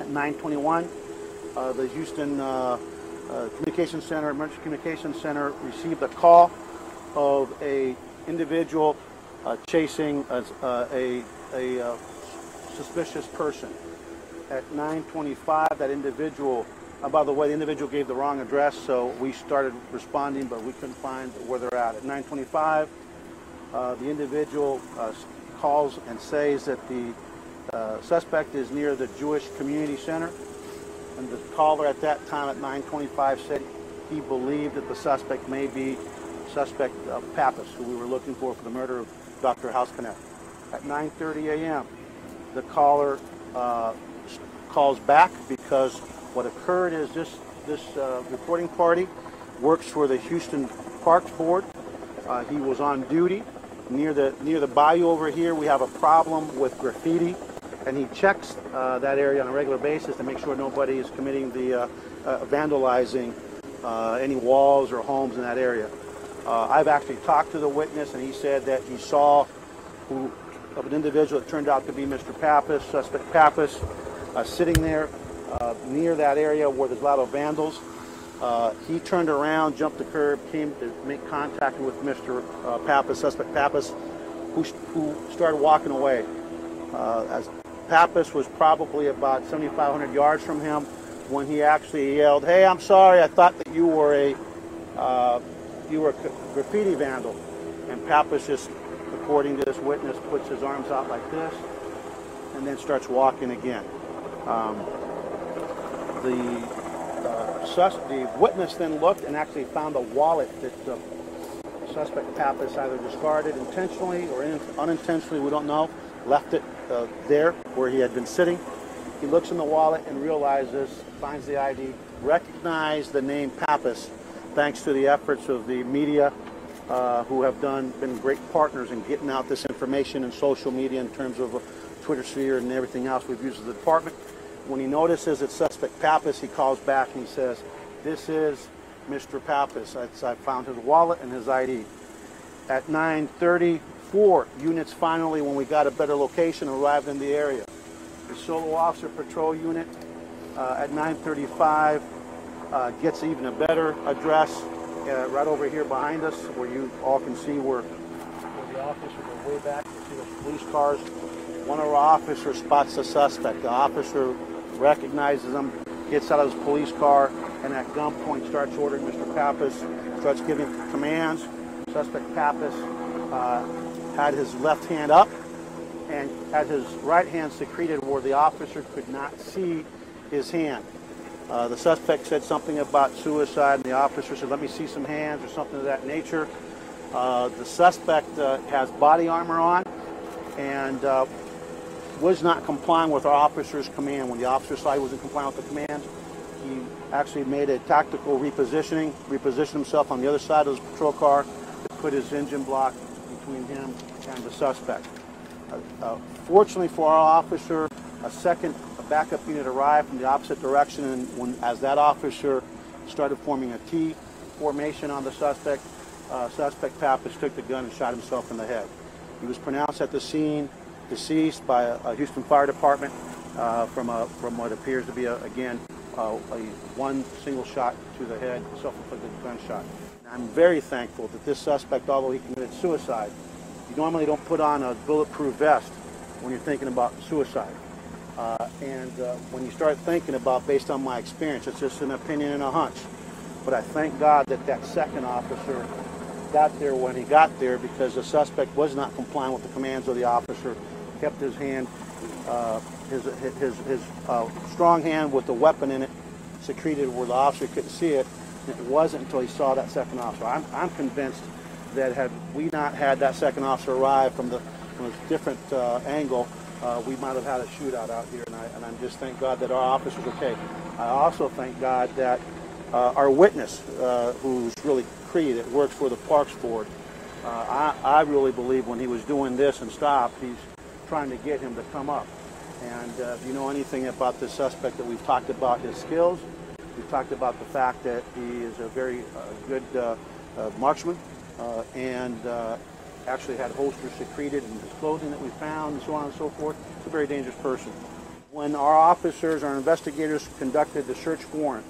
at 9:21. The Houston Communications Center, Emergency Communications Center, received a call of a individual chasing a suspicious person. At 9:25, that individual, by the way, the individual gave the wrong address, so we started responding, but we couldn't find where they're at. At 9:25, the individual calls and says that the suspect is near the Jewish Community Center, and the caller at that time at 9:25 said he believed that the suspect may be suspect Pappas, who we were looking for the murder of Dr. Hausknecht. At 9:30 a.m., the caller calls back because what occurred is this reporting party works for the Houston Parks Board. He was on duty near the bayou over here. We have a problem with graffiti, and he checks that area on a regular basis to make sure nobody is committing the vandalizing any walls or homes in that area. I've actually talked to the witness, and he said that he saw of an individual that turned out to be Mr. Pappas, suspect Pappas, sitting there near that area where there's a lot of vandals. He turned around, jumped the curb, came to make contact with Mr. Pappas, suspect Pappas, who started walking away. As Pappas was probably about 7,500 yards from him when he actually yelled, "Hey, I'm sorry, I thought that you were a graffiti vandal." And Pappas, just according to this witness, puts his arms out like this and then starts walking again. The witness then looked and actually found a wallet that suspect Pappas either discarded intentionally or unintentionally, we don't know, left it there where he had been sitting. He looks in the wallet and realizes, finds the ID, recognized the name Pappas, thanks to the efforts of the media who have been great partners in getting out this information in social media in terms of Twitter sphere and everything else we've used as a department. When he notices it's suspect Pappas, he calls back and he says, "This is Mr. Pappas. I found his wallet and his ID." At 9:34, units finally, when we got a better location, arrived in the area. The solo officer patrol unit at 9:35 gets even a better address right over here behind us, where you all can see where the officers are way back. You see those police cars. One of our officers spots the suspect. The officer recognizes him, gets out of his police car, and at gunpoint starts ordering Mr. Pappas, starts giving commands. Suspect Pappas had his left hand up and had his right hand secreted where the officer could not see his hand. The suspect said something about suicide, and the officer said, "Let me see some hands," or something of that nature. The suspect has body armor on and was not complying with our officer's command. When the officer saw he wasn't complying with the command, he actually made a tactical repositioned himself on the other side of his patrol car to put his engine block between him and the suspect. Fortunately for our officer, a second backup unit arrived from the opposite direction, and as that officer started forming a T formation on the suspect, suspect Pappas took the gun and shot himself in the head. He was pronounced at the scene deceased by a Houston Fire Department from what appears to be, again, one single shot to the head, self-inflicted gunshot. I'm very thankful that this suspect, although he committed suicide, you normally don't put on a bulletproof vest when you're thinking about suicide. When you start thinking about, based on my experience, it's just an opinion and a hunch. But I thank God that that second officer got there when he got there, because the suspect was not complying with the commands of the officer, kept his hand, his strong hand with the weapon in it, secreted where the officer couldn't see it. And it wasn't until he saw that second officer. I'm convinced that had we not had that second officer arrive from a different angle, we might have had a shootout out here, and I just thank God that our officer's okay. I also thank God that our witness, who's really Cree, that works for the Parks Board, I really believe when he was doing this and stopped, he's trying to get him to come up. And if you know anything about this suspect, that we've talked about his skills, we've talked about the fact that he is a very good marksman, and actually had holsters secreted in his clothing that we found, and so on and so forth. It's a very dangerous person. When our officers, our investigators, conducted the search warrant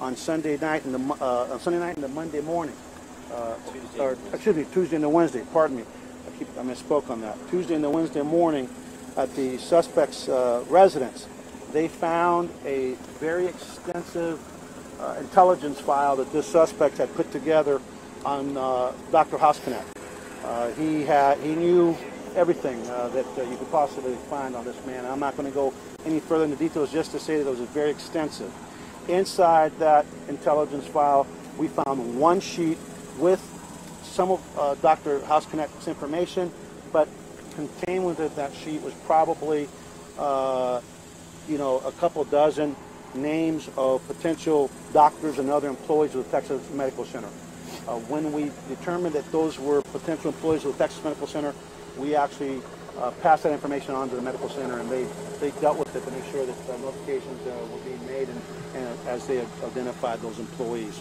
on Sunday night and the Monday morning, Tuesday and the Wednesday. Pardon me, I misspoke on that. Tuesday and the Wednesday morning, at the suspect's residence, they found a very extensive intelligence file that this suspect had put together on Dr. Hausknecht. He knew everything that you could possibly find on this man. I'm not going to go any further into details, just to say that it was very extensive. Inside that intelligence file, we found one sheet with some of Dr. Hausknecht's information, but contained within that sheet was probably, a couple dozen names of potential doctors and other employees of the Texas Medical Center. When we determined that those were potential employees of the Texas Medical Center, we actually passed that information on to the medical center, and they dealt with it to make sure that notifications were being made and as they identified those employees.